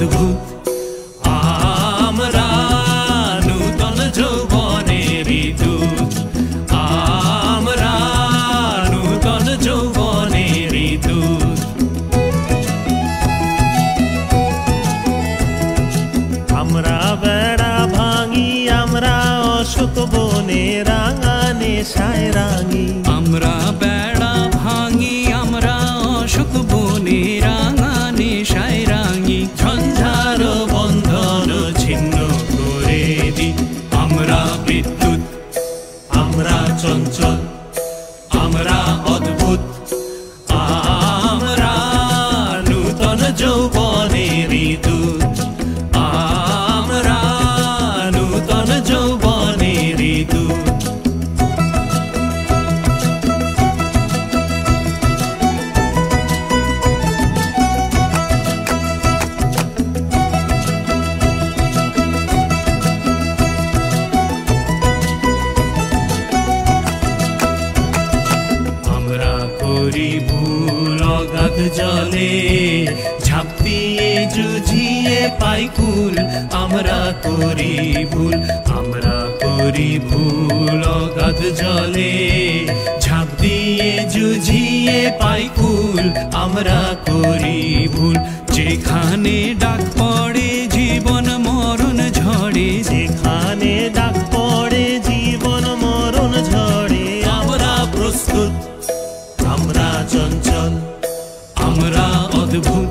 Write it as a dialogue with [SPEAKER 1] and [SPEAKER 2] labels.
[SPEAKER 1] অদ্ভুত আমরা নূতন যৌবনের দূত আমরা নূতন যৌবনের দূত
[SPEAKER 2] আমরা বেড়া ভাঙি আমরা অশোক বনে রাঙা নেশায় রাঙি
[SPEAKER 1] আমরা বেড়া ভাঙি আমরা অশোক বনে রাঙা নেশায় রাঙি ঝঞ্ঝার বন্ধন ছিন্ন করে দি আমরা বিদ্যুৎ আমরা চঞ্চল আমরা অদ্ভুত আমরা নূতন যৌবনের দূত আমরা নূতন যৌবনের দূত করি ভুল অগাধ জলে ঝাঁপ দিয়ে জুঝিয়ে পাই কুল আমরা করি ভুল অগাধ জলে ঝাঁপ দিয়ে জুঝিয়ে পাই কুল আমরা করি ভুল যেখানে ডাক পড়ে জীবন মরণ ঝড়ে
[SPEAKER 2] যেখানে ডাক পড়ে জীবন মরণ ঝড়ে
[SPEAKER 1] আমরা প্রস্তুত আমরা চঞ্চল আমরা অদ্ভুত